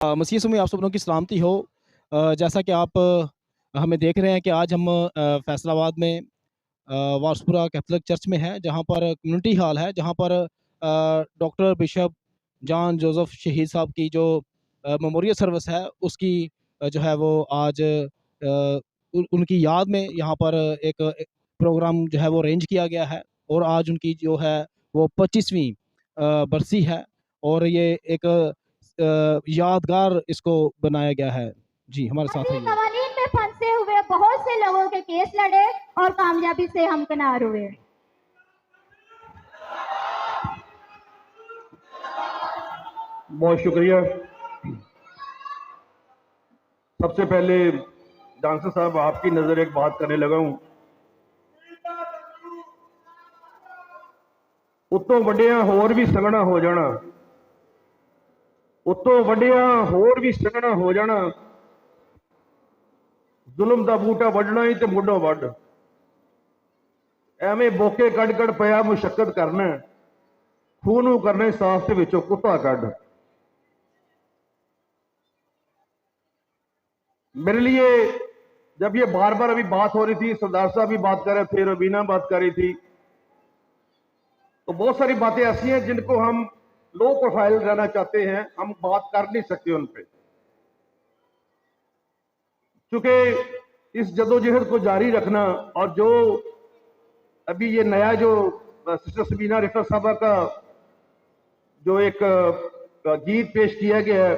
मसीह में आप सब लोगों की सलामती हो। जैसा कि आप हमें देख रहे हैं कि आज हम फैसलाबाद में वारसपुरा कैथोलिक चर्च में हैं, जहाँ पर कम्युनिटी हॉल है, जहाँ पर डॉक्टर बिशप जॉन जोसेफ शहीद साहब की जो मेमोरियल सर्विस है उसकी जो है वो आज उनकी याद में यहाँ पर एक प्रोग्राम जो है वो अरेंज किया गया है। और आज उनकी जो है वो 25वीं बरसी है और ये एक यादगार इसको बनाया गया है। जी हमारे साथ है ये। कवानीन में फंसे हुए बहुत से लोगों के केस लड़े और कामयाबी से हमकिनार हुए। बहुत शुक्रिया। सबसे पहले डांसर साहब आपकी नजर एक बात करने लगा हूं। उतो वड्डिया होर भी संगना हो जाना, उतो वड्डिया होर भी संगना हो जाना, जुल्म का बूटा वड्डना ही तो मुढ़ों वड्ड, एवें बोके कड़ कड़ पिया मुशक्कत करना, खूनू करने साफ से विचों कुत्ता कड़। मेरे लिए जब ये बार बार अभी बात हो रही थी, सरदार साहब भी बात कर रहे थे, रवीना बात कर रही थी, तो बहुत सारी बातें ऐसी हैं जिनको हम लो प्रोफाइल रहना चाहते हैं, हम बात कर नहीं सकते उन पे, क्योंकि इस जदोजहद को जारी रखना और जो अभी ये नया जो सिस्टर सबीना रिफा साहबा का जो एक गीत पेश किया गया है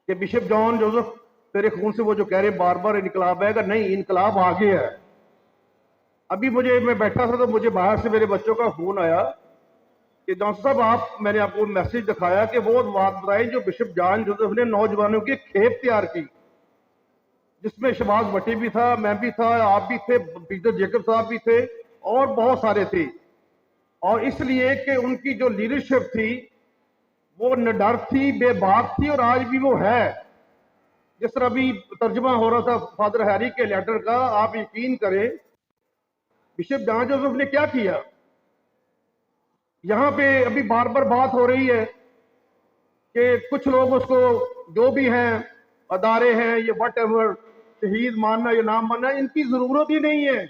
कि बिशप जॉन जोसेफ तेरे खून से वो जो कह रहे बार बार इनकलाब आएगा, नहीं इनकलाब आ गया है। अभी मैं बैठा था तो मुझे बाहर से मेरे बच्चों का फोन आया कि डॉक्टर साहब मैंने आपको मैसेज दिखाया कि वो बात बताई जो बिशप जॉन जोसेफ ने नौजवानों की खेप तैयार की, जिसमें शहबाज भट्टी भी था, मैं भी था, आप भी थे, पीटर जेकब साहब भी थे और बहुत सारे थे। और इसलिए कि उनकी जो लीडरशिप थी वो निडर थी, बेबाक थी और आज भी वो है। जिस तरह अभी तर्जुमा हो रहा था फादर हैरी के लेटर का, आप यकीन करें बिशप जॉन जोसेफ ने क्या किया। यहां पे अभी बार बार बात हो रही है कि कुछ लोग उसको जो भी हैं अदारे हैं ये वट एवर शहीद मानना या नाम मानना, इनकी जरूरत ही नहीं है।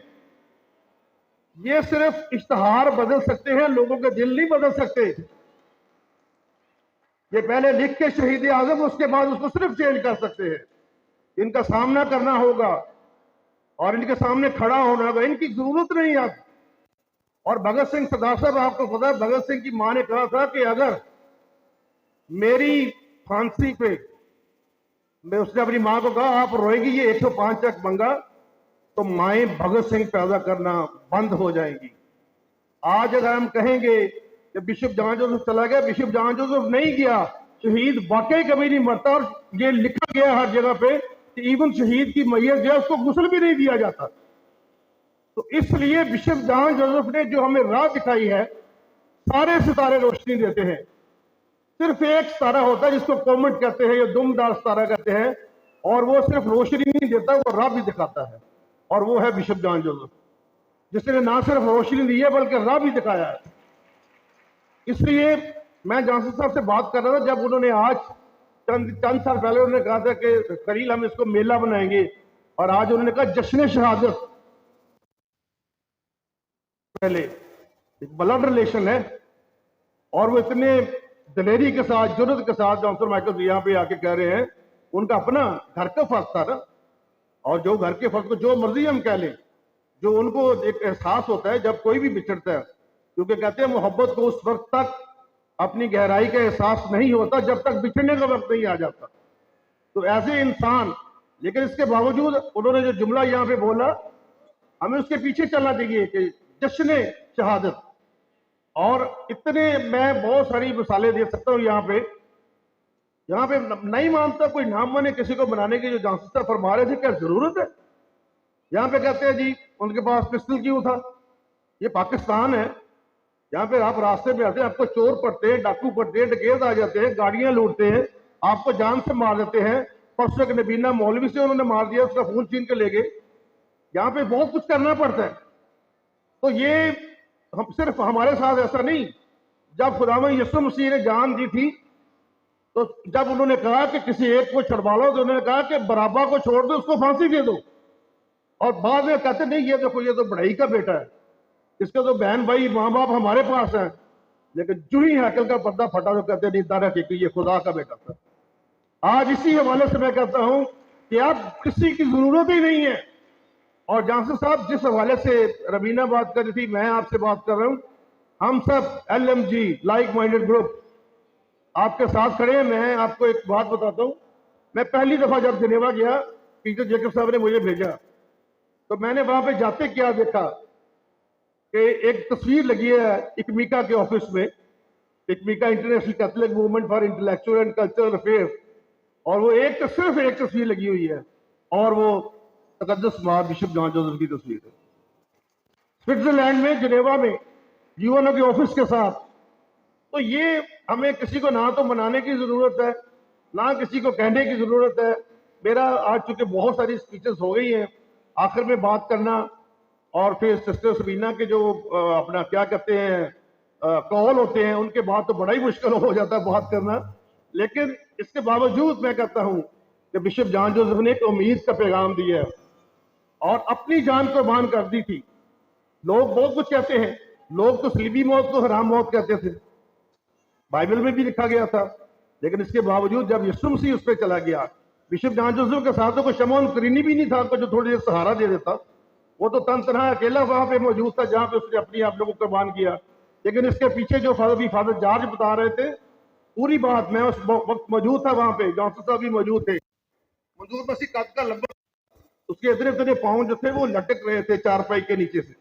ये सिर्फ इश्तहार बदल सकते हैं, लोगों के दिल नहीं बदल सकते। ये पहले लिख के शहीद आजम, उसके बाद उसको सिर्फ चेंज कर सकते हैं। इनका सामना करना होगा और इनके सामने खड़ा होना होगा, इनकी जरूरत नहीं अब। और भगत सिंह सरदार साहब, आपको पता है भगत सिंह की मां ने कहा था कि अगर मेरी फांसी पे, मैं उसने अपनी मां को कहा आप रोएगी ये 105 तक मंगा तो माएं भगत सिंह पैदा करना बंद हो जाएंगी। आज अगर हम कहेंगे कि बिशप जॉन जोसेफ चला गया, बिशप जॉन जोसेफ नहीं गया, शहीद वाकई कभी नहीं मरता। और ये लिखा गया हर जगह पे कि इवन शहीद की मैयत जो है उसको गुस्ल भी नहीं दिया जाता। तो इसलिए बिशप जॉन जोसेफ ने जो हमें राह दिखाई है, सारे सितारे रोशनी देते हैं, सिर्फ एक सितारा होता है जिसको कॉमेंट कहते हैं या दुमदार सितारा कहते हैं, और वो सिर्फ रोशनी नहीं देता, वो राह भी दिखाता है, और वो है बिशप जॉन जोसेफ, जिसने ना सिर्फ रोशनी दी है बल्कि राह भी दिखाया है। इसलिए मैं जॉनसन साहब से बात कर रहा था, जब उन्होंने आज चंद साल पहले उन्होंने कहा था कि खलील हम इसको मेला बनाएंगे, और आज उन्होंने कहा जश्न शहादत। पहले ब्लड रिलेशन है और वो इतने दलेरी के साथ, जुर्रत के साथ जॉनसन माइकल यहाँ पे आके कह रहे हैं, उनका अपना घर का फर्ज था ना। और जो घर के फर्ज को जो मर्जी हम कह लें, जो उनको एक एहसास होता है जब कोई भी बिछड़ता है, क्योंकि कहते हैं मोहब्बत को उस वक्त तक अपनी गहराई का एहसास नहीं होता जब तक बिछड़ने का वक्त नहीं आ जाता। तो ऐसे इंसान, लेकिन इसके बावजूद उन्होंने जो जुमला यहाँ पे बोला, हमें उसके पीछे चलना चाहिए कि जश्न शहादत। और इतने मैं बहुत सारी मिसालें दे सकता हूँ यहाँ पे नहीं मानता कोई नाम माने किसी को बनाने की, जो जॉनसन फरमा रहे थे क्या जरूरत है। यहाँ पे कहते हैं जी उनके पास पिस्टल क्यों था, ये पाकिस्तान है, यहाँ पे आप रास्ते में आते हैं, आपको चोर पड़ते हैं, डाकू पड़ते हैं, डकैत आ जाते हैं, गाड़ियां लूटते हैं, आपको जान से मार देते हैं। परसों एक नबीना मौलवी से उन्होंने मार दिया, उसका खून छीन के ले गए। यहाँ पे बहुत कुछ करना पड़ता है। तो ये हम सिर्फ हमारे साथ ऐसा नहीं, जब खुदावंद यीशु मसीह ने जान दी थी तो जब उन्होंने कहा कि किसी एक को छुड़वा लो, तो उन्होंने कहा कि बराबा को छोड़ दो, उसको फांसी दे दो। और बाद में कहते नहीं, ये देखो ये तो बढ़ई का बेटा है, इसके तो बहन भाई माँ बाप हमारे पास हैं। लेकिन जो ही हैकल का पर्दा फटा तो कहते नहीं दारा कि ये खुदा का बेटा था। आज इसी हवाले से मैं कहता हूं कि अब किसी की जरूरत ही नहीं है। और जांसू साहब जिस हवाले से रबीना बात कर रही थी, मैं आपसे बात कर रहा हूं, हम सब LMG लाइक माइंडेड ग्रुप आपके साथ खड़े हैं। मैं आपको एक बात बताता हूं, मैं पहली दफा जब जिनेवा गया, पीटर जेकब साहब ने मुझे भेजा, तो मैंने वहां पे जाते क्या देखा कि एक तस्वीर लगी है इकमिका के ऑफिस में, इकमिका international catholic movement for intellectual and cultural affairs, और वो सिर्फ एक तस्वीर लगी हुई है, और वो तकद्दस मां बिशप जॉन जोसेफ की तस्वीर है, स्विट्जरलैंड में जिनेवा में UNO के ऑफिस के साथ। तो ये हमें किसी को ना तो मनाने की जरूरत है, ना किसी को कहने की जरूरत है। मेरा आज चूंकि बहुत सारी स्पीचेस हो गई हैं, आखिर में बात करना और फिर सिस्टर सबीना के जो अपना क्या कहते हैं कॉल होते हैं, उनके बाद तो बड़ा ही मुश्किल हो जाता है बात करना। लेकिन इसके बावजूद मैं कहता हूं कि बिशप जॉन जोसेफ ने एक उम्मीद का पैगाम दिया है और अपनी जान कुर्बान कर दी थी। लोग बहुत कुछ कहते हैं, लोग तो सलीबी मौत को हराम मौत कहते थे, बाइबल में भी लिखा गया था, लेकिन इसके बावजूद जब यीशु मसीह उस पर चला गया, बिशप जॉन जोसेफ के साथ तो कोई शमौन करीनी भी नहीं था जो थोड़ी देर सहारा दे देता। वो तो तन तनहा अकेला वहां पे मौजूद था जहां पे उसने अपनी आप लोगों को कुर्बान किया। लेकिन इसके पीछे जो फादर जॉर्ज बता रहे थे पूरी बात, मैं उस वक्त मौजूद था वहां पे, जॉनसन साहब भी मौजूद थे। मंजूर मसीह कद का लंबा, उसके इतने इतने पाँव जो थे वो लटक रहे थे चारपाई के नीचे से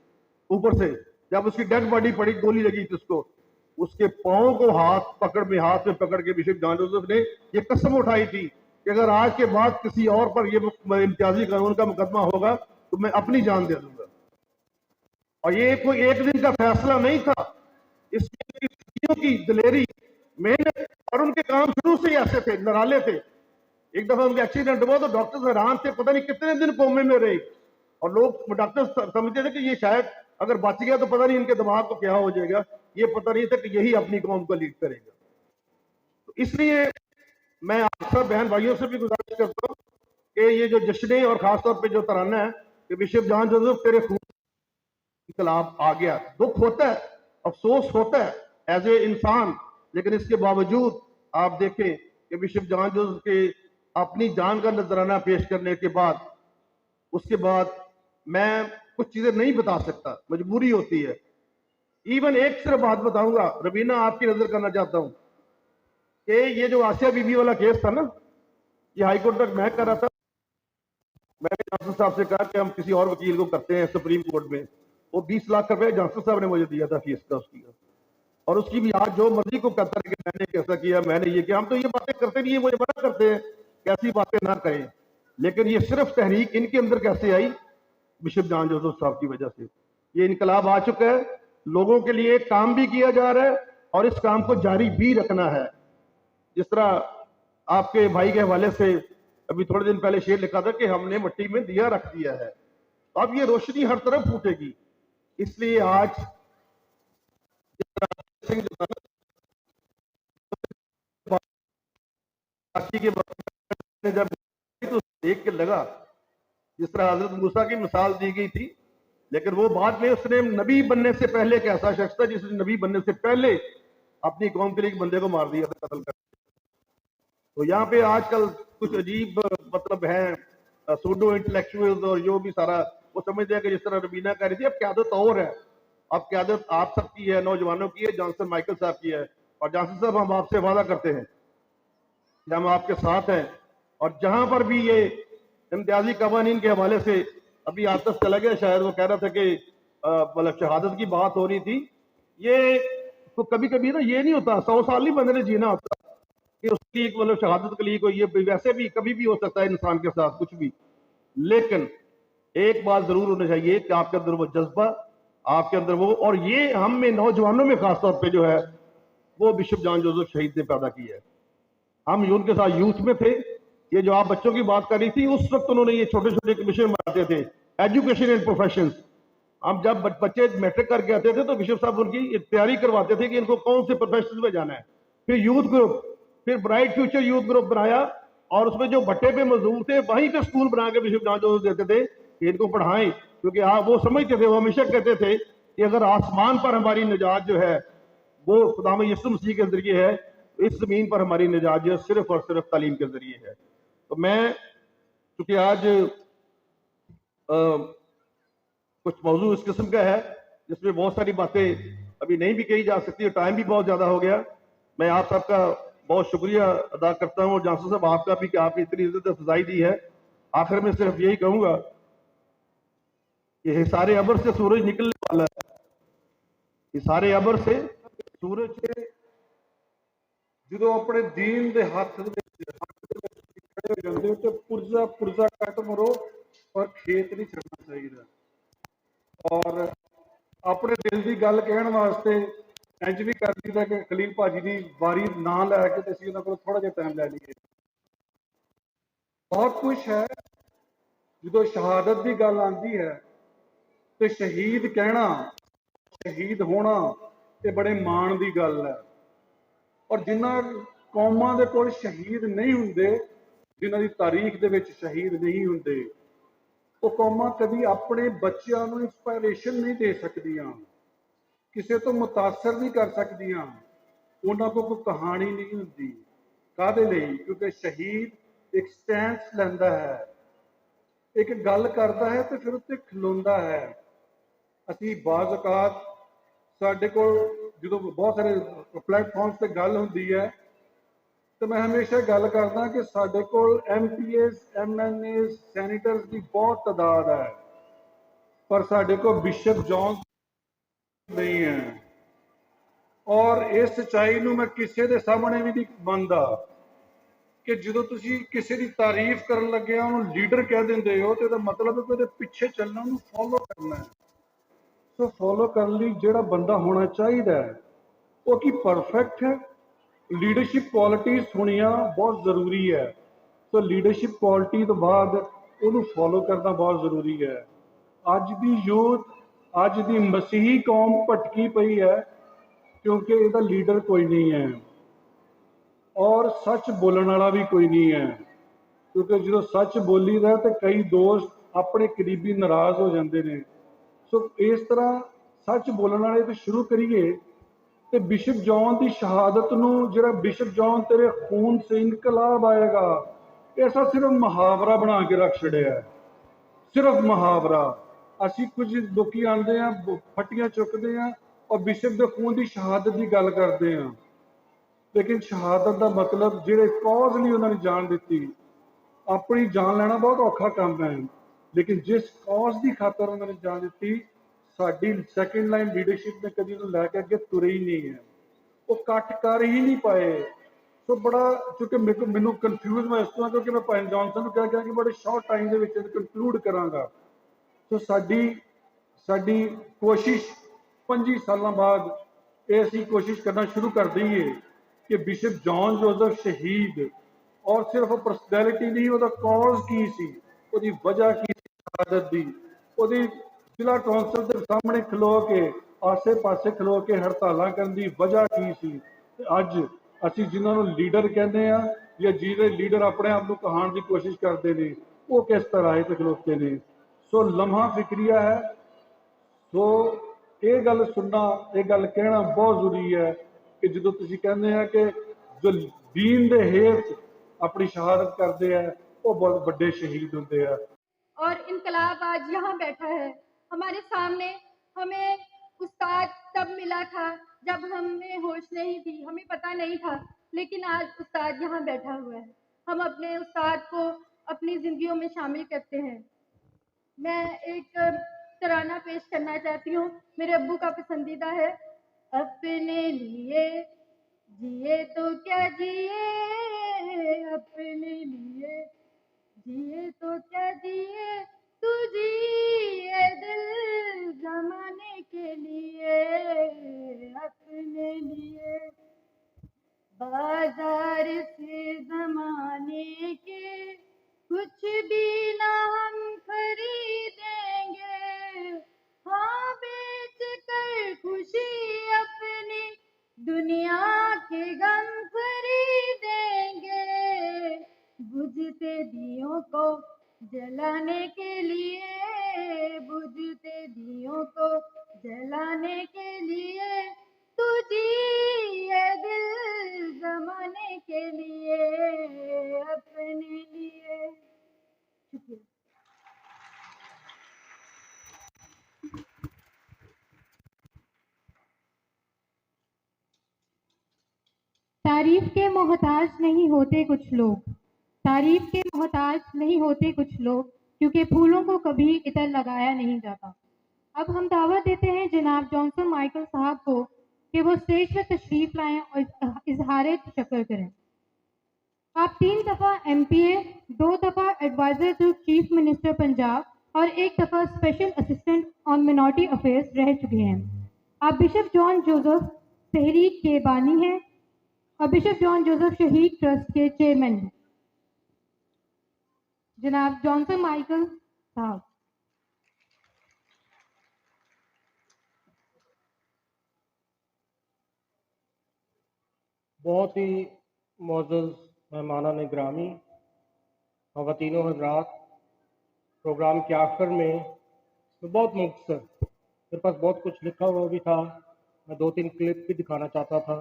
ऊपर से। जब उसकी डेड बॉडी पड़ी, गोली लगी थी उसको, उसके पाँव को हाथ में पकड़ के बिशप जॉन जोसेफ ने ये कसम उठाई थी कि अगर आज के बाद किसी और पर ये इम्तियाजी कानून का मुकदमा होगा तो मैं अपनी जान दे दूंगा। और ये कोई एक दिन का फैसला नहीं था, इसमें की दिलेरी, मेहनत और उनके काम शुरू से ही ऐसे थे, नराले थे। एक दफा उनका एक्सीडेंट हुआ तो डॉक्टर हैरान थे, पता नहीं कितने दिन कोमे में रहे, और लोग डॉक्टर समझते थे कि ये शायद अगर बच गया तो पता नहीं इनके दिमाग को क्या हो जाएगा। ये पता नहीं था कि यही अपनी कौम को लीड करेगा। तो इसलिए मैं आप सब बहन भाइयों से भी गुजारिश करता हूँ कि ये जो जश्न और खासतौर पर जो तराना है कि बिशप जॉन जोसेफ तेरे खून इनकलाब आ गया, दुख होता है, अफसोस होता है एज ए इंसान, लेकिन इसके बावजूद आप देखें कि बिशप जॉन जोसेफ के अपनी जान का नजराना पेश करने के बाद, उसके बाद मैं कुछ चीजें नहीं बता सकता, मजबूरी होती है। इवन एक सिर्फ बात बताऊंगा, रबीना आपकी नजर करना चाहता हूं कि ये जो आसिया बीबी वाला केस था ना, ये हाईकोर्ट तक मैं कर रहा था। मैंने जॉनसन साहब से कहा कि हम किसी और वकील को करते हैं सुप्रीम कोर्ट में, वो 20 लाख रुपए जॉनसन साहब ने मुझे दिया था फीस का उसकी, और उसकी भी आज जो मर्जी को कहता है कि मैंने कैसा किया, मैंने ये किया। हम तो ये बातें करते नहीं है, मुझे मना करते हैं कैसी बातें ना करें, लेकिन ये सिर्फ तहरीक इनके अंदर कैसे आई, बिशप जॉन जोसेफ साहब की वजह से ये इनकलाब आ चुका है। लोगों के लिए काम भी किया जा रहा है और इस काम को जारी भी रखना है। जिस तरह आपके भाई के हवाले से अभी थोड़े दिन पहले शेर लिखा था कि हमने मिट्टी में दिया रख दिया है, तो अब ये रोशनी हर तरफ फूटेगी। इसलिए आज सिंह के जब तो देख के लगा, जिस तरह हजरत मूसा की मिसाल दी गई थी, लेकिन वो बाद में उसने नबी बनने से पहले एक ऐसा शख्स था जिसने नबी बनने से पहले अपनी कौम के लिए एक बंदे को मार दिया था, कत्ल कर। तो यहाँ पे आजकल कुछ अजीब मतलब है सूडो इंटेलेक्चुअल्स और जो भी सारा वो समझते हैं कि जिस तरह रबीना कह रही थी, अब क्यादत और है, अब क्यादत आप सबकी है, नौजवानों की है, जॉनसन माइकल साहब की है। और जॉनसन साहब हम आपसे वादा करते हैं कि हम आपके साथ हैं, और जहां पर भी ये इम्तियाजी कवानीन के हवाले से अभी आतफ चला गया, शायद वो कह रहा था कि मतलब शहादत की बात हो रही थी, ये तो कभी कभी ना ये नहीं होता, 100 साल नहीं बंदे ने जीना होता कि उसकी मतलब शहादत के लिए कोई ये वैसे भी कभी भी हो सकता है इंसान के साथ कुछ भी। लेकिन एक बात जरूर होना चाहिए कि आपके अंदर वो जज्बा, आपके अंदर वो, और ये हम में नौजवानों में खासतौर पे जो है वो बिशप जॉन जोसेफ शहीद ने पैदा की है। हम उनके साथ यूथ में थे, ये जो आप बच्चों की बात कर रही थी, उस वक्त उन्होंने ये छोटे छोटे विषय बनाते थे, एजुकेशन एंड प्रोफेशंस। हम जब बच्चे मैट्रिक करके आते थे तो बिशप साहब उनकी तैयारी करवाते थे कि इनको कौन से प्रोफेशन में जाना है, फिर यूथ ग्रुप, फिर ब्राइट फ्यूचर यूथ ग्रुप बनाया और उसमें जो भट्टे पे मजदूर थे वहीं पे स्कूल बना के बिशप जॉन जोसेफ देते थे कि इनको पढ़ाएं, क्योंकि आप वो समझते थे, वो हमेशा कहते थे कि अगर आसमान पर हमारी निजात जो है वो खुदाम यीशु मसीह के जरिए है, इस जमीन पर हमारी निजात जो सिर्फ और सिर्फ तालीम के जरिए है। तो मैं चूंकि आज कुछ मौजूद इस किस्म का है जिसमें बहुत सारी बातें अभी नहीं भी कही जा सकती, टाइम भी बहुत ज्यादा हो गया। मैं आप सबका बहुत शुक्रिया अदा करता हूँ और जांसू साहब आपका भी कि आपने इतनी इज्जत अफजाई दी है। आखिर में सिर्फ यही कहूंगा कि सारे अबर से सूरज निकलने वाला है, ये सारे अबर से सूरज जो अपने दीन के हथ खड़े हो जाते हो तो पुरजा पुरजा कट मरो और खेत नहीं छड़ना चाहिए। और अपने दिल की गल कहने वास्ते इंज भी कर दीदा कि खलील भाजी की वारी ना लैके तो असीं उन्हां कोलों थोड़ा जिहा टाइम लै लईए। बहुत कुछ है जो शहादत की गल आती है तो शहीद कहना, शहीद होना ये बड़े माण की गल है। और जिन्हां कौमां दे कोल शहीद नहीं हुंदे, जिन्हां दी तारीख दे विच शहीद नहीं हुंदे, वो कौमां कभी अपने बच्चों को इंस्पायरेशन नहीं दे सकदियां, किसी तो मुतासर नहीं कर सकदियां, उन्हां कोल कोई कहानी नहीं हुंदी। काहदे लई? क्योंकि शहीद एक स्टैंस लैंदा है, एक गल करता है तो फिर उत्ते खलोंदा है। असीं बाज़ औकात साडे कोल जो बहुत सारे प्लेटफॉर्म्स पर गल होंदी है तो मैं हमेशा गल करदा कि साडे कोल MPs, MNAs, सैनीटर्स की बहुत तादाद है, पर साडे कोल बिशप जॉन नहीं है। और इस सच्चाई नूं मैं किसी के सामने भी नहीं मनदा कि जो तुसीं किसी की तारीफ करन लगे उन्होंने लीडर कह देंदे हो तो इसदा मतलब है कि उहदे पिछे चलना, उन्होंने फॉलो करना है। सो फॉलो करने लई जिहड़ा बंदा होना चाहिए वो की परफेक्ट है। लीडरशिप क्वालिटीज होनिया बहुत जरूरी है। तो लीडरशिप क्वालिटी तो बाद उन्होंने फॉलो करना बहुत जरूरी है। अज की यूथ, अज की मसीही कौम भटकी पई है क्योंकि इसका लीडर कोई नहीं है और सच बोलने वाला भी कोई नहीं है। क्योंकि जो सच बोली दा तो कई दोस्त अपने करीबी नाराज हो जाते हैं। सो इस तरह सच बोलने वाले तो शुरू करिए तो बिशप जॉन की शहादत नूं, जिहड़ा बिशप जॉन तेरे खून से इनकलाब आएगा, ऐसा सिर्फ मुहावरा बना के रख छड़िया है, सिर्फ मुहावरा। असी कुछ लोग आते हैं फटियां चुकते हैं और बिशप के खून की शहादत की गल करते हैं, लेकिन शहादत का मतलब जिहड़े कॉज नहीं उन्होंने जान दी, अपनी जान लेना बहुत औखा काम है, लेकिन जिस कॉज की खातर उन्होंने जान दी, साडी सैकेंड लाइन लीडरशिप ने कभी उन्होंने लैके अगे तुरे ही नहीं है, वो कट कर ही नहीं पाए। सो बड़ा चूंकि मैनू कन्फ्यूज मैं इस तरह क्योंकि मैं भाई जॉनसन को कहा कि बड़े शॉर्ट टाइम के कंक्लूड करांगा। सो साडी कोशिश 25 सालों बाद ये असीं कोशिश करना शुरू कर दईए कि बिशप जॉन जोसेफ शहीद और सिर्फ पर्सनैलिटी नहीं, वो कॉज की सी, वो वजह की शहादत की, वो जिला कौंसल के सामने खलो के आसे पासे खलो के हड़ताल करने की वजह की सी। अज असी जिन्होंने लीडर कहते हैं या जिहड़े लीडर अपने आप को कहाण की कोशिश करते हैं वो किस तरह आए तो खलोते हैं। सो लम्हा फिक्रिया है। सो ये गल सुनना, ये गल कहना बहुत जरूरी है कि जो तुसीं कहते हैं कि जो दीन दे हेत अपनी शहादत करते हैं वो बहुत बड़े शहीद होते हैं। और इनकलाब आज यहाँ बैठा है हमारे सामने। हमें उस्ताद तब मिला था जब हमें होश नहीं थी, हमें पता नहीं था, लेकिन आज उस्ताद यहाँ बैठा हुआ है। हम अपने उस्ताद को अपनी जिंदगियों में शामिल करते हैं। मैं एक तराना पेश करना चाहती हूँ, मेरे अब्बू का पसंदीदा है। अपने लिए जिए तो क्या जिए, अपने लिए जिए तो क्या जिए, तू जिए दिल जमाने के लिए, अपने लिए। बाजार से जमाने के कुछ भी ना हम खरीदेंगे, हाँ बेच कर खुशी अपनी दुनिया के गम खरीदेंगे। बुझते दियों को जलाने के लिए, बुझते दियों को जलाने के लिए, तू जिए दिल जमाने के लिए, अपने लिए। शुक्रिया। तारीफ के मोहताज नहीं होते कुछ लोग, तारीफ के मोहताज नहीं होते कुछ लोग, क्योंकि फूलों को कभी इतर लगाया नहीं जाता। अब हम दावत देते हैं जनाब जॉनसन माइकल साहब को कि वो स्टेज पर तशरीफ लाएं और इजहार तशक्कुर करें। आप 3 दफ़ा MPA, 2 दफ़ा adviser to chief minister Punjab और 1 दफ़ा special assistant on minority affairs रह चुके हैं। आप बिशप जॉन जोसेफ तहरीक के बानी हैं और बिशप जॉन जोसेफ शहीद ट्रस्ट के चेयरमैन हैं। जनाब जॉनसन माइकल साहब। बहुत ही मोअज़्ज़ज़ मेहमानान ग्रामी, ख़वातीनो हज़रात, प्रोग्राम के आखिर में मैं बहुत मुख्तसर, मेरे पास बहुत कुछ लिखा हुआ भी था, मैं 2-3 क्लिप भी दिखाना चाहता था,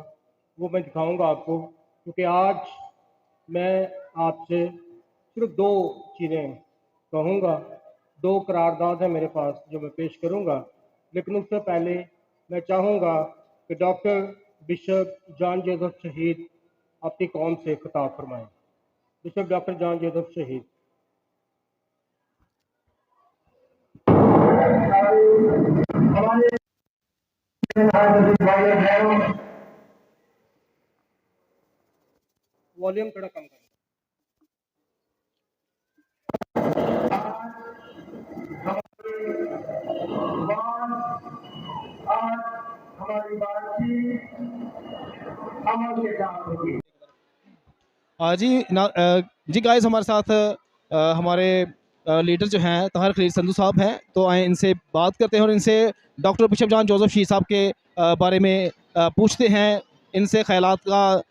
वो मैं दिखाऊंगा आपको, क्योंकि आज मैं आपसे सिर्फ 2 चीज़ें कहूँगा। 2 करारदाद हैं मेरे पास जो मैं पेश करूँगा, लेकिन उससे पहले मैं चाहूँगा कि डॉक्टर बिशप जॉन जोसेफ शहीद अपनी कौम से खिताब फरमाएं। बिशप डॉक्टर जॉन जोसेफ शहीद। वॉल्यूम थोड़ा कम करें। हमारी बातचीत अमल के साथ होगी। जी गाइस, हमारे साथ हमारे लीडर जो हैं ताहिर खलील संधू साहब हैं, तो आए इनसे बात करते हैं और इनसे डॉक्टर बिशप जॉन जोसेफ शहीद साहब के बारे में पूछते हैं, इनसे ख्यालात का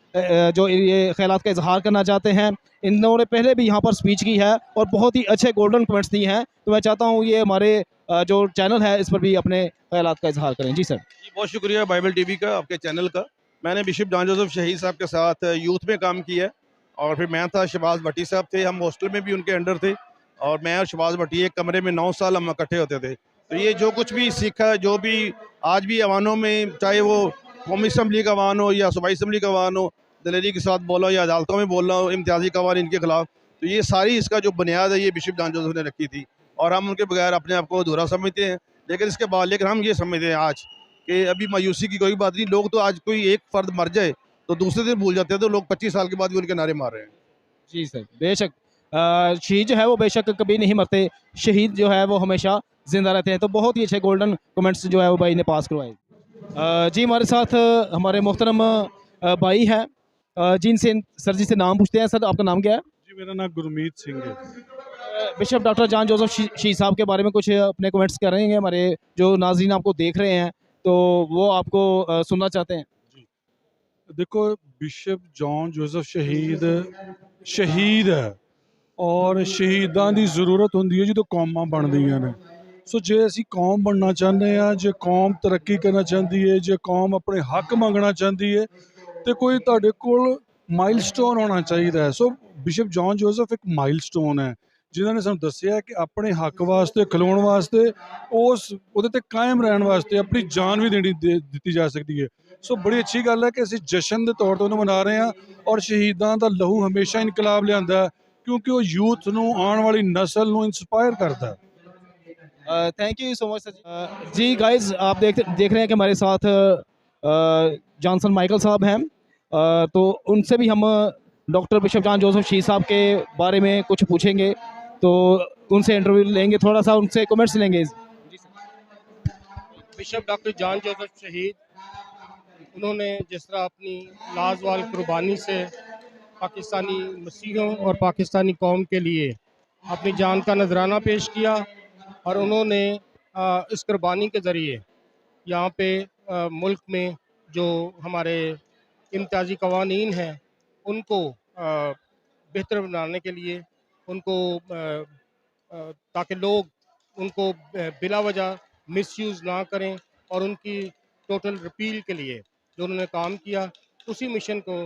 जो ये ख्यालात का इजहार करना चाहते हैं। इन्होंने पहले भी यहाँ पर स्पीच की है और बहुत ही अच्छे गोल्डन कमेंट्स दिए हैं, तो मैं चाहता हूँ ये हमारे जो चैनल है इस पर भी अपने ख्यालात का इजहार करें। जी सर। जी, बहुत शुक्रिया बाइबल टीवी का, आपके चैनल का। मैंने बिशप जॉन जोसेफ शहीद साहब के साथ यूथ में काम किया और फिर मैं था, शहबाज भट्टी साहब थे, हम हॉस्टल में भी उनके अंडर थे और मैं और शहबाज भट्टी एक कमरे में 9 साल हम इकट्ठे होते थे। तो ये जो कुछ भी सीखा, जो भी आज भी अवानों में, चाहे वो कौमी असम्बली का अवान हो या सूबाई असम्बली का अवान हो, दलेरी के साथ बोला या अदालतों में बोलना हो, इम्तियाजी कवानीन इनके खिलाफ, तो ये सारी इसका जो बुनियाद है ये बिशप जॉन जोसेफ ने रखी थी और हम उनके बगैर अपने आप को अधूरा समझते हैं। लेकिन इसके बाद लेकिन हम ये समझते हैं आज कि अभी मायूसी की कोई बात नहीं। लोग तो आज कोई एक फ़र्द मर जाए तो दूसरे दिन भूल जाते हैं, तो लोग 25 साल के बाद भी उनके नारे मार रहे हैं। जी सर, बेशक शहीद जो है वो बेशक कभी नहीं मरते, शहीद जो है वो हमेशा ज़िंदा रहते हैं। तो बहुत ही अच्छे गोल्डन कमेंट्स जो है वो भाई ने पास करवाए। जी हमारे साथ हमारे मोहतरम भाई हैं, जिनसे सर जी से नाम पूछते हैं। सर आपका नाम क्या है? जी मेरा नाम गुरमीत सिंह है। बिशप डॉक्टर जॉन जोसेफ शहीद साहब के बारे में कुछ अपने कमेंट्स कर रहे हैं, हमारे जो नाज़रीन आपको देख रहे हैं तो वो आपको सुनना चाहते हैं। देखो, बिशप जॉन जोसेफ शहीद है और शहीदां ਦੀ ਜ਼ਰੂਰਤ ਹੁੰਦੀ ਹੈ ਜਦੋਂ ਕੌਮਾਂ ਬਣਦੀਆਂ ਨੇ। ਸੋ ਜੇ ਅਸੀਂ ਕੌਮ ਬਣਨਾ ਚਾਹੁੰਦੇ ਆ, ਜੇ ਕੌਮ ਤਰੱਕੀ ਕਰਨਾ ਚਾਹੁੰਦੀ ਹੈ, ਜੇ ਕੌਮ ਆਪਣੇ ਹੱਕ ਮੰਗਣਾ ਚਾਹੁੰਦੀ ਹੈ ਤੇ ਕੋਈ ਤੁਹਾਡੇ ਕੋਲ ਮਾਈਲਸਟੋਨ ਹੋਣਾ ਚਾਹੀਦਾ ਹੈ। ਸੋ ਬਿਸ਼ਪ ਜੌਨ ਜੋਸਫ ਇੱਕ ਮਾਈਲਸਟੋਨ ਹੈ ਜਿਨ੍ਹਾਂ ਨੇ ਸਾਨੂੰ ਦੱਸਿਆ ਕਿ ਆਪਣੇ ਹੱਕ ਵਾਸਤੇ ਖਲੋਣ ਵਾਸਤੇ ਉਹਦੇ ਤੇ ਕਾਇਮ ਰਹਿਣ ਵਾਸਤੇ ਆਪਣੀ ਜਾਨ ਵੀ ਦਿੱਤੀ ਜਾ ਸਕਦੀ ਹੈ। ਸੋ ਬੜੀ ਅੱਛੀ ਗੱਲ ਹੈ ਕਿ ਅਸੀਂ ਜਸ਼ਨ ਦੇ ਤੌਰ ਤੇ ਉਹਨੂੰ ਮਨਾ ਰਹੇ ਹਾਂ ਔਰ ਸ਼ਹੀਦਾਂ ਦਾ ਲਹੂ ਹਮੇਸ਼ਾ ਇਨਕਲਾਬ ਲਿਆਂਦਾ ਹੈ क्योंकि वो यूथ ਨੂੰ आने वाली नस्ल ਨੂੰ इंस्पायर करता है। Thank you so much sir ji. Guys आप देख रहे हैं कि हमारे साथ जॉनसन माइकल साहब हैं, तो उनसे भी हम डॉक्टर बिशप जॉन जोसेफ शहीद साहब के बारे में कुछ पूछेंगे, तो उनसे इंटरव्यू लेंगे, थोड़ा सा उनसे कमेंट्स लेंगे। बिशप डॉक्टर जॉन जोसेफ शहीद, उन्होंने जिस तरह अपनी लाजवाल कुर्बानी से पाकिस्तानी मसीहों और पाकिस्तानी कौम के लिए अपनी जान का नजराना पेश किया और उन्होंने इस कुर्बानी के ज़रिए यहाँ पे मुल्क में जो हमारे इम्तियाजी कवानीन हैं उनको बेहतर बनाने के लिए उनको ताकि लोग उनको बिला वजह मिसयूज़ ना करें, और उनकी टोटल रिपील के लिए जो उन्होंने काम किया उसी मिशन को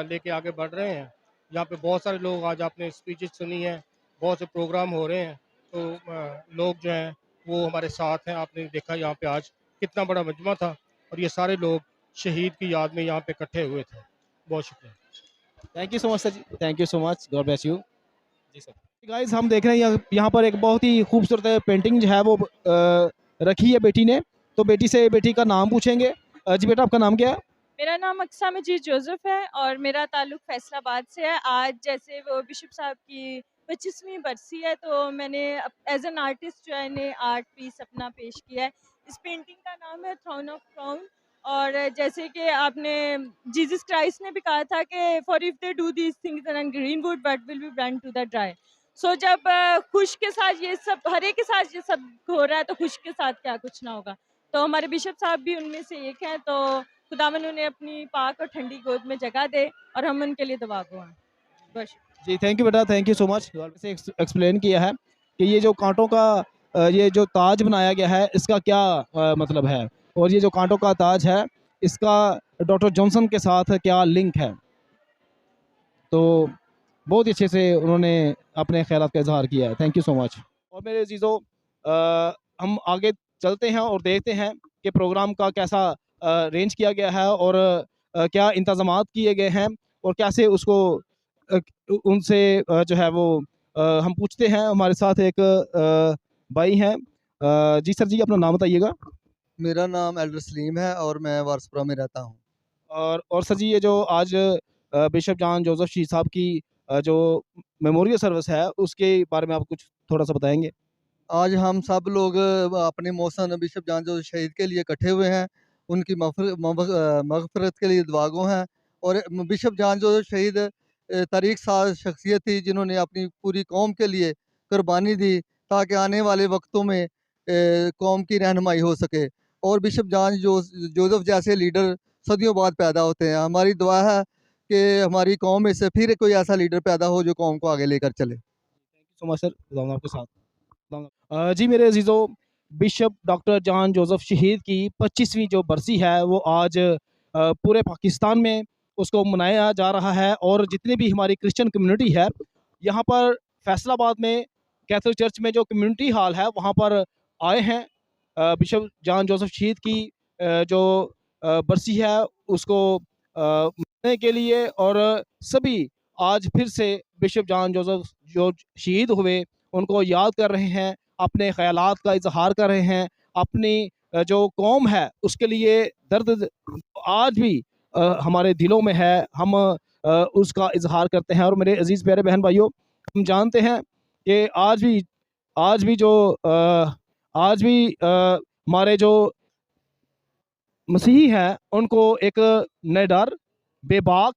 लेके आगे बढ़ रहे हैं। यहाँ पे बहुत सारे लोग, आज आपने स्पीचेस सुनी हैं, बहुत से प्रोग्राम हो रहे हैं, तो लोग जो हैं वो हमारे साथ हैं। आपने देखा यहाँ पे आज कितना बड़ा मजमा था, और ये सारे लोग शहीद की याद में यहाँ पे इकट्ठे हुए थे। बहुत शुक्रिया। Thank you so much sir ji, thank you so much, god bless you. जी सर। गाइस हम देख रहे हैं यहाँ पर एक बहुत ही खूबसूरत पेंटिंग जो है वो रखी है बेटी ने। तो बेटी से बेटी का नाम पूछेंगे। जी बेटा, आपका नाम क्या है? मेरा नाम अक्सा मजीद जोसेफ है और मेरा ताल्लुक फैसलाबाद से है। आज जैसे वो बिशप साहब की 25वीं बरसी है, तो मैंने एज एन आर्टिस्ट जो है इन्हें आर्ट पीस अपना पेश किया है। इस पेंटिंग का नाम है थ्रोन ऑफ क्राउन। और जैसे कि आपने जीसस क्राइस्ट ने भी कहा था कि for if they do these things in green wood but will be brand to the dry. So जब खुश के साथ ये सब, हरे के साथ ये सब हो रहा है, तो खुश के साथ क्या कुछ ना होगा। तो हमारे बिशप साहब भी उनमें से एक हैं। तो खुदावन उन्हें अपनी पाक और ठंडी गोद में जगह दे और हम उनके लिए दुआ गो हैं। बस। जी थैंक यू बेटा, थैंक यू सो मच। से एक्सप्लेन किया है कि ये जो कांटों का ये जो ताज बनाया गया है इसका क्या मतलब है, और ये जो कांटों का ताज है इसका डॉक्टर जॉनसन के साथ क्या लिंक है। तो बहुत ही अच्छे से उन्होंने अपने ख्यालात का इजहार किया है। Thank you so much. और मेरे अजीज़ों, हम आगे चलते हैं और देखते हैं कि प्रोग्राम का कैसा रेंज किया गया है और क्या इंतज़ामात किए गए हैं, और कैसे उसको उनसे जो है वो हम पूछते हैं। हमारे साथ एक भाई हैं। जी सर जी, अपना नाम बताइएगा। मेरा नाम एल्डर सलीम है और मैं वारसपुरा में रहता हूँ। और सर जी, ये जो आज बिशप जॉन जोसेफ शी साहब की जो मेमोरियल सर्विस है उसके बारे में आप कुछ थोड़ा सा बताएंगे? आज हम सब लोग अपने मोहसन बिशप जॉन जोसेफ शहीद के लिए इकट्ठे हुए हैं। उनकी मग़फ़िरत के लिए दुआ गो हैं। और बिशप जॉन जोसेफ शहीद तारीख़ साज़ शख्सियत थी जिन्होंने अपनी पूरी कौम के लिए कुर्बानी दी ताकि आने वाले वक्तों में कौम की रहनुमाई हो सके। और बिशप जॉन जोसेफ जैसे लीडर सदियों बाद पैदा होते हैं। हमारी दुआ है कि हमारी कौम में से फिर कोई ऐसा लीडर पैदा हो जो कौम को आगे लेकर चले। Thank you so much sir, खुदा आपके साथ। जी मेरे अजीज़ों, बिशप डॉक्टर जॉन जोसेफ शहीद की 25वीं जो बरसी है वो आज पूरे पाकिस्तान में उसको मनाया जा रहा है। और जितनी भी हमारी क्रिश्चियन कम्युनिटी है यहाँ पर फैसलाबाद में कैथोलिक चर्च में जो कम्युनिटी हॉल है वहाँ पर आए हैं बिशप जॉन जोसेफ शहीद की जो बरसी है उसको मनाने के लिए। और सभी आज फिर से बिशप जॉन जोसेफ जो शहीद हुए उनको याद कर रहे हैं, अपने ख़यालात का इज़हार कर रहे हैं, अपनी जो कौम है उसके लिए दर्द आज भी हमारे दिलों में है, हम उसका इज़हार करते हैं। और मेरे अज़ीज़ प्यारे बहन भाइयों, हम जानते हैं कि आज भी जो हमारे जो मसीही हैं उनको एक निडर, बेबाक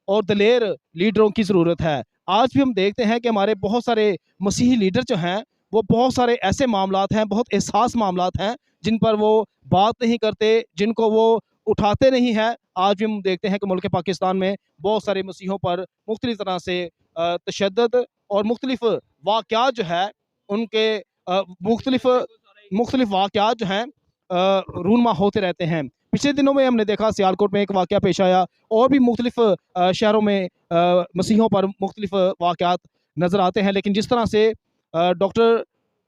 और दलेर लीडरों की ज़रूरत है। आज भी हम देखते हैं कि हमारे बहुत सारे मसीही लीडर जो हैं वो बहुत सारे ऐसे मामलात हैं, बहुत एहसास मामलात हैं जिन पर वो बात नहीं करते, जिनको वो उठाते नहीं हैं। आज भी हम देखते हैं कि मुल्क पाकिस्तान में बहुत सारे मसीहों पर मुख्तलिफ तरह से तशद्दुद और मुख्तलिफ वाक़यात जो है उनके मुख्तलिफ वाक़यात जो हैं रूनमा होते रहते हैं। पिछले दिनों में हमने देखा सियालकोट में एक वाक़या पेश आया, और भी मुख्तलिफ शहरों में मसीहों पर मुख्तलिफ वाक़यात नज़र आते हैं। लेकिन जिस तरह से डॉक्टर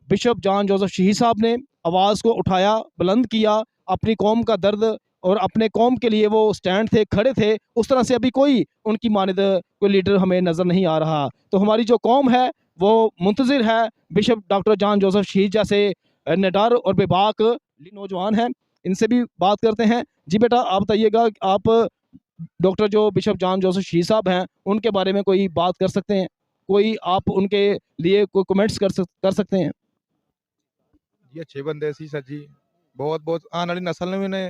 बिशप जॉन जोसेफ शहीद साहब ने आवाज़ को उठाया, बुलंद किया, अपनी कौम का दर्द और अपने कौम के लिए वो स्टैंड थे, खड़े थे, उस तरह से अभी कोई उनकी मानद कोई लीडर हमें नज़र नहीं आ रहा। तो हमारी जो कौम है वो मुंतज़िर है बिशप डॉक्टर जॉन जोसेफ शहीद जैसे निडर और बेबाक नौजवान हैं। इनसे भी बात करते हैं। जी बेटा, आप बताइएगा, आप डॉक्टर जो बिशप जॉन जोसेफ शहीद साहब हैं उनके बारे में कोई बात कर सकते हैं? कोई आप उनके लिए कोई कमेंट्स कर सकते हैं? जी अच्छे बंदे सी सर जी, बहुत बहुत आने वाली नस्ल ने भी उन्हें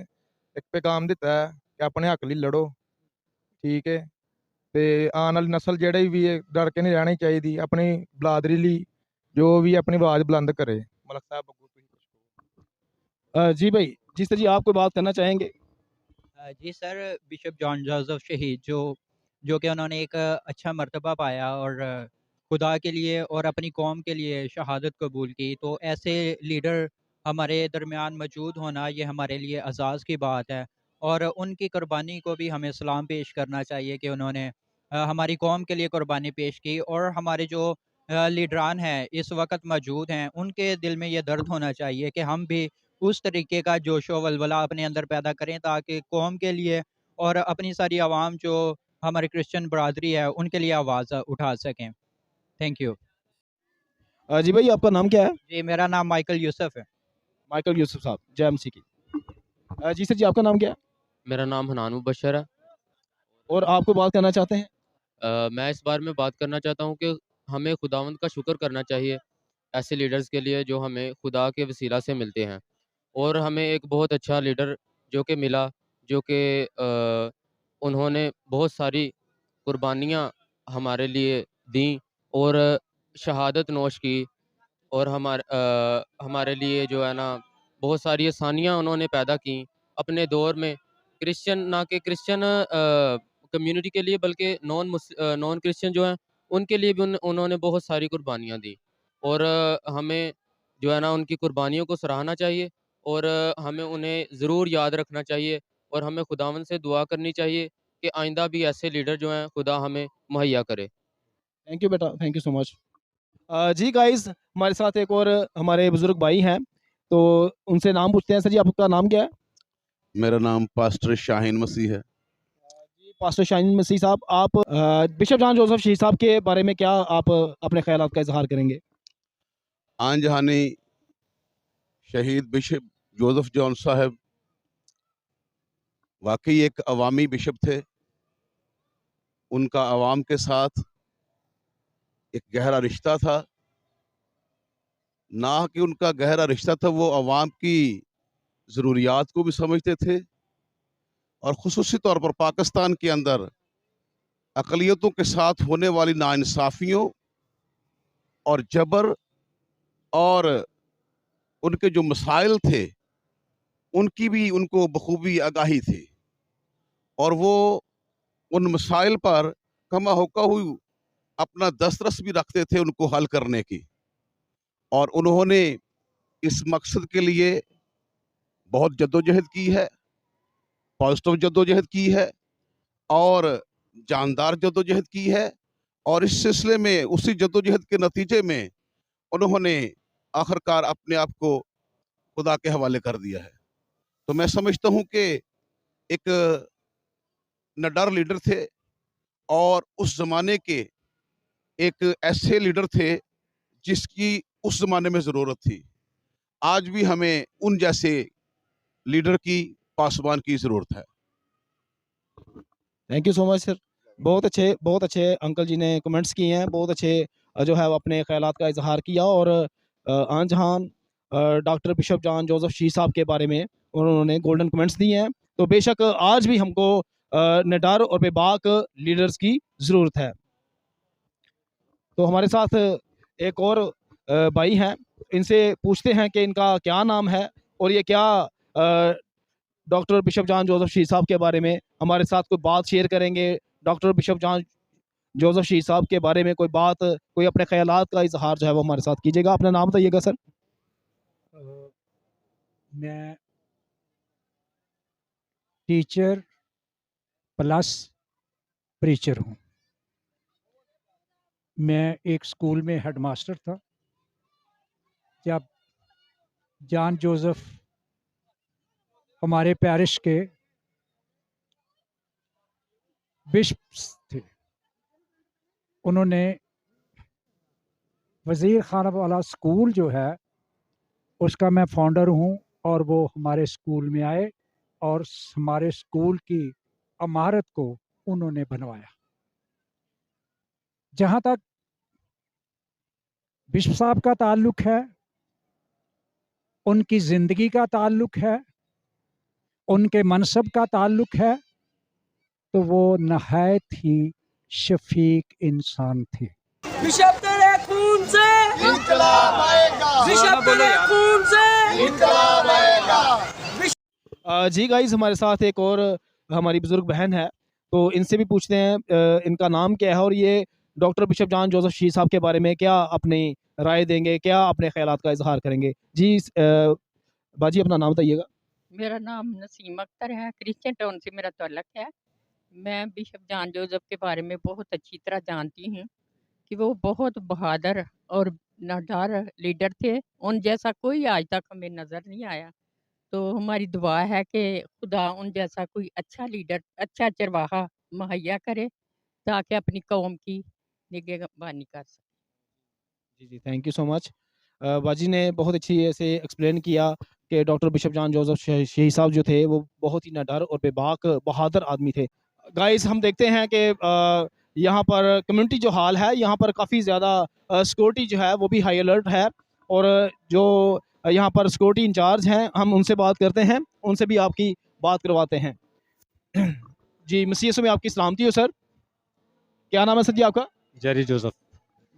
एक पैगाम दिता है कि अपने हक लिए लड़ो, ठीक है। तो आने वाली नस्ल जेह्ड़ी भी है डर के नहीं रहनी चाहिए, अपनी बलादरी लिए जो भी अपनी आवाज़ बुलंद करे। मलक साहब जी भाई, जिस तरह जी आप कोई बात करना चाहेंगे? जी सर, बिशप जॉन जोसेफ शहीद जो जो कि उन्होंने एक अच्छा मर्तबा पाया और खुदा के लिए और अपनी कौम के लिए शहादत कबूल की। तो ऐसे लीडर हमारे दरमियान मौजूद होना ये हमारे लिए एज़ाज़ की बात है और उनकी कुर्बानी को भी हमें सलाम पेश करना चाहिए कि उन्होंने हमारी कौम के लिए कुर्बानी पेश की। और हमारे जो लीडरान हैं इस वक्त मौजूद हैं, उनके दिल में ये दर्द होना चाहिए कि हम भी उस तरीके का जोशो वलवला अपने अंदर पैदा करें ताकि कौम के लिए और अपनी सारी आवाम जो हमारी क्रिश्चियन बरादरी है उनके लिए आवाज़ उठा सकें। Thank you. जी भाई, आपका नाम क्या है? जी, मेरा नाम माइकल यूसुफ है। माइकल यूसुफ साहब, जय मसीह की। जी सर जी, आपका नाम क्या है? मेरा नाम हनान मुबशर है। और आपको बात करना चाहते हैं? मैं इस बारे में बात करना चाहता हूँ कि हमें खुदावंद का शुक्र करना चाहिए ऐसे लीडर्स के लिए जो हमें खुदा के वसीला से मिलते हैं। और हमें एक बहुत अच्छा लीडर जो कि मिला, जो कि उन्होंने बहुत सारी कुर्बानियाँ हमारे लिए दी और शहादत नोश की और हमारे लिए जो है ना बहुत सारी आसानियाँ उन्होंने पैदा की अपने दौर में। क्रिश्चियन ना कि क्रिश्चियन कम्युनिटी के लिए बल्कि नॉन क्रिश्चियन जो हैं उनके लिए भी उन्होंने बहुत सारी कुर्बानियाँ दी। और हमें जो है ना उनकी कुर्बानियों को सराहना चाहिए और हमें उन्हें ज़रूर याद रखना चाहिए और हमें खुदावंद से दुआ करनी चाहिए कि आइंदा भी ऐसे लीडर जो हैं खुदा हमें मुहैया करे। थैंक यू बेटा, थैंक यू सो मच। जी गाइस, हमारे साथ एक और हमारे बुजुर्ग भाई हैं, तो उनसे नाम पूछते हैं। सर जी, आपका नाम क्या है? मेरा नाम पास्टर शाहीन मसीह है। जी पास्टर शाहीन मसीह साहब, आप बिशप जॉन जोसेफ शहीद साहब के बारे में क्या आप अपने ख्यालात का इजहार करेंगे? आन जहानी शहीद बिशप जोसेफ जॉन साहब वाकई एक अवामी बिशप थे। उनका अवाम के साथ एक गहरा रिश्ता था। ना कि उनका गहरा रिश्ता था, वो अवाम की ज़रूरियात को भी समझते थे और ख़ुसूसी तौर पर पाकिस्तान के अंदर अक़लियतों के साथ होने वाली नाइंसाफ़ियों और जबर और उनके जो मसाइल थे उनकी भी उनको बखूबी आगाही थी और वो उन मसाइल पर कमा होका हुई अपना दस्तरस भी रखते थे उनको हल करने की। और उन्होंने इस मकसद के लिए बहुत जद्दोजहद की है, पॉजिटिव जद्दोजहद की है और जानदार जद्दोजहद की है। और इस सिलसिले में उसी जद्दोजहद के नतीजे में उन्होंने आखिरकार अपने आप को खुदा के हवाले कर दिया है। तो मैं समझता हूँ कि एक निडर लीडर थे और उस ज़माने के एक ऐसे लीडर थे जिसकी उस ज़माने में ज़रूरत थी। आज भी हमें उन जैसे लीडर की, पासबान की ज़रूरत है। Thank you so much sir. बहुत अच्छे अंकल जी ने कमेंट्स किए हैं, बहुत अच्छे जो है वो अपने ख्यालात का इजहार किया। और आन जहान डॉक्टर बिशप जॉन जोसेफ शहीद साहब के बारे में उन्होंने गोल्डन कमेंट्स दिए हैं। तो बेशक आज भी हमको निडर और बेबाक लीडर्स की ज़रूरत है। तो हमारे साथ एक और भाई हैं, इनसे पूछते हैं कि इनका क्या नाम है और ये क्या डॉक्टर बिशप जॉन जोसेफ शहीद साहब के बारे में हमारे साथ कोई बात शेयर करेंगे। डॉक्टर बिशप जॉन जोसेफ शहीद साहब के बारे में कोई बात, कोई अपने ख्यालात का इजहार जो है वो हमारे साथ कीजिएगा। अपना नाम बताइएगा सर। मैं टीचर प्लस प्रीचर हूँ। मैं एक स्कूल में हेडमास्टर था जब जॉन जोसेफ हमारे पैरिश के बिशप्स थे। उन्होंने वज़ीर खाना वाला स्कूल जो है उसका मैं फाउंडर हूँ और वो हमारे स्कूल में आए और हमारे स्कूल की इमारत को उन्होंने बनवाया। जहाँ तक बिशप साहब का ताल्लुक़ है, उनकी ज़िंदगी का ताल्लुक़ है, उनके मनसब का ताल्लुक़ है, तो वो नहायत ही शफीक इंसान थे। बिशप तेरे खून से इंकलाब आएगा, बिशप तेरे खून से इंकलाब आएगा। जी गाइस, हमारे साथ एक और हमारी बुजुर्ग बहन है, तो इनसे भी पूछते हैं इनका नाम क्या है और ये डॉक्टर बिशप जॉन जोसेफ शहीद साहब के बारे में क्या अपनी राय देंगे, क्या अपने ख्यालात का इजहार करेंगे। जी बाजी अपना नाम बताइएगा। मेरा नाम नसीम अख्तर है, क्रिश्चियन टाउन से मेरा ताल्लुक है। मैं बिशप जॉन जोसेफ के बारे में बहुत अच्छी तरह जानती हूँ कि वो बहुत बहादुर और नादार लीडर थे। उन जैसा कोई आज तक हमें नज़र नहीं आया। तो हमारी दुआ है कि खुदा उन जैसा कोई अच्छा लीडर, अच्छा चरवाहा मुहैया करे ताकि अपनी कौम की निगहबानी कर सके। जी, थैंक यू सो मच। बाजी ने बहुत अच्छी ऐसे एक्सप्लेन किया कि डॉक्टर बिशप जॉन जोसेफ शहीद साहब जो थे वो बहुत ही निडर और बेबाक बहादुर आदमी थे। गाइस हम देखते हैं कि यहाँ पर कम्युनिटी जो हाल है यहाँ पर काफ़ी ज़्यादा सिक्योरिटी जो है वो भी हाई अलर्ट है और जो यहाँ पर सिक्योरिटी इंचार्ज हैं हम उनसे बात करते हैं, उनसे भी आपकी बात करवाते हैं। जी मसीह में आपकी सलामती हो सर। क्या नाम है सर जी आपका? Jerry Joseph.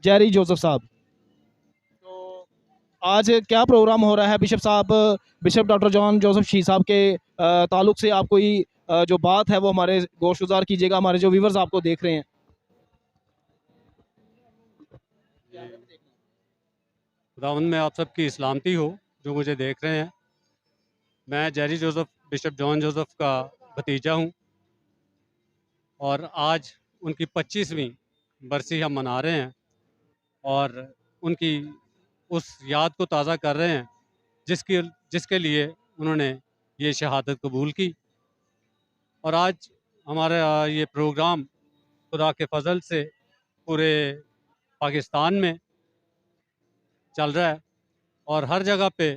जेरी जोसेफ साहब, तो आज क्या प्रोग्राम हो रहा है बिशप साहब, बिशप डॉक्टर जॉन जोसेफ शहीद साहब के ताल्लुक से आप कोई जो बात है वो हमारे गोशगुजार कीजिएगा, हमारे जो व्यूवर्स आपको देख रहे हैं। खुदावंद में आप सबकी सलामती हो जो मुझे देख रहे हैं। मैं Jerry Joseph bishop John Joseph का भतीजा हूं और आज उनकी 25वीं बरसी हम मना रहे हैं और उनकी उस याद को ताज़ा कर रहे हैं जिसके लिए उन्होंने ये शहादत कबूल की। और आज हमारा ये प्रोग्राम खुदा के फजल से पूरे पाकिस्तान में चल रहा है और हर जगह पे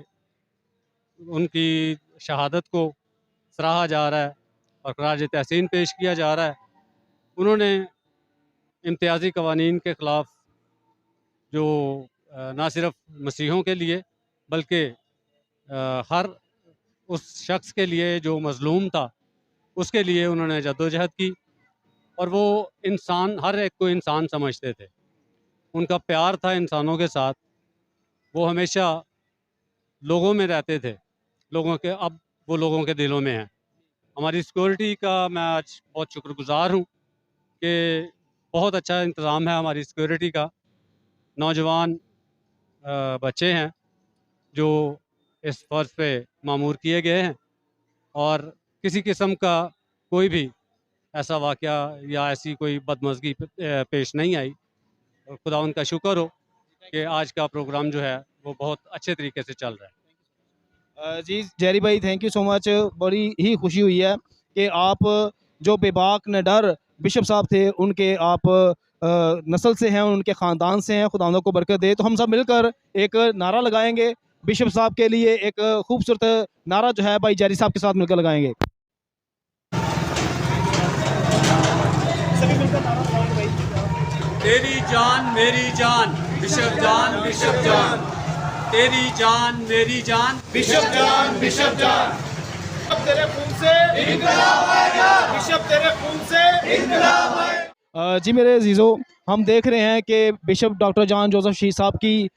उनकी शहादत को सराहा जा रहा है और खराज तहसीन पेश किया जा रहा है। उन्होंने इम्तियाज़ी कवानीन के ख़िलाफ़ जो ना सिर्फ मसीहों के लिए बल्कि हर उस शख्स के लिए जो मज़लूम था उसके लिए उन्होंने जद्दोजहद की और वो इंसान, हर एक को इंसान समझते थे। उनका प्यार था इंसानों के साथ, वो हमेशा लोगों में रहते थे, लोगों के, अब वो लोगों के दिलों में हैं। हमारी सिक्योरिटी का मैं आज बहुत शुक्रगुज़ार हूँ कि बहुत अच्छा इंतज़ाम है हमारी सिक्योरिटी का। नौजवान बच्चे हैं जो इस फ़र्ज़ पे मामूर किए गए हैं और किसी किस्म का कोई भी ऐसा वाक़या या ऐसी कोई बदमज़गी पेश नहीं आई और खुदा उनका शुक्र हो कि आज का प्रोग्राम जो है वो बहुत अच्छे तरीके से चल रहा है। जी जेरी भाई थैंक यू सो मच। बड़ी ही खुशी हुई है कि आप जो बेबाक निडर बिशप साहब थे उनके आप नस्ल से हैं, उनके ख़ानदान से हैं। खुदा को बरकत दे। तो हम सब मिलकर एक नारा लगाएंगे बिशप साहब के लिए, एक खूबसूरत नारा जो है भाई जेरी साहब के साथ मिलकर लगाएंगे। तेरी जान मेरी जान बिशप जान, बिशप जान, तेरी जान मेरी जान बिशप जान, बिशप जान। तेरे खून से इनकलाब आएगा, बिशप तेरे खून से इनकलाब आएगा। जी मेरे अजीज़ों, हम देख रहे हैं कि बिशप डॉक्टर जॉन जोसेफ शहीद साहब की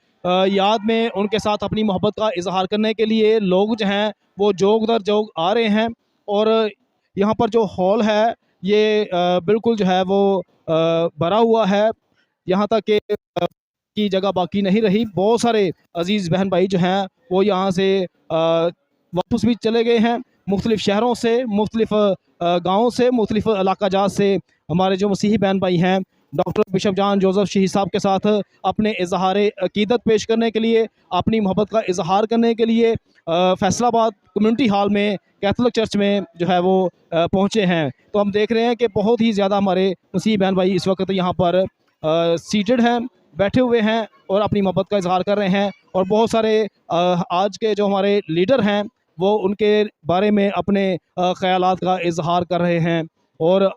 याद में उनके साथ अपनी मोहब्बत का इजहार करने के लिए लोग जो हैं वो जोग दर जोग आ रहे हैं और यहाँ पर जो हॉल है ये बिल्कुल जो है वो भरा हुआ है। यहाँ तक कि जगह बाकी नहीं रही। बहुत सारे अजीज़ बहन भाई जो हैं वो यहाँ से वापस भी चले गए हैं। मुख्तलिफ़ शहरों से, मुख्तलिफ़ गाँवों से, मुख्तलिफ़ इलाका जात से हमारे जो मसीही बहन भाई हैं डॉक्टर बिशप जॉन जोसेफ शहीद साहब के साथ अपने इजहार अकीदत पेश करने के लिए, अपनी मोहब्बत का इजहार करने के लिए फैसलाबाद कम्युनिटी हॉल में कैथोलिक चर्च में जो है वो पहुँचे हैं। तो हम देख रहे हैं कि बहुत ही ज़्यादा हमारे मसीही बहन भाई इस वक्त यहाँ पर सीटेड हैं, बैठे हुए हैं और अपनी मोहब्बत का इजहार कर रहे हैं। और बहुत सारे आज के जो हमारे लीडर हैं वो उनके बारे में अपने ख़यालात का इजहार कर रहे हैं। और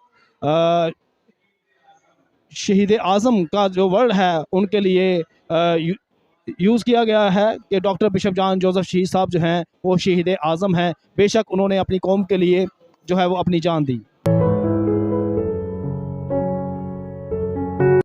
शहीद आज़म का जो वर्ड है उनके लिए यूज़ किया गया है कि डॉक्टर बिशप जॉन जोसेफ शहीद साहब जो हैं वो शहीद आज़म हैं। बेशक उन्होंने अपनी कौम के लिए जो है वो अपनी जान दी।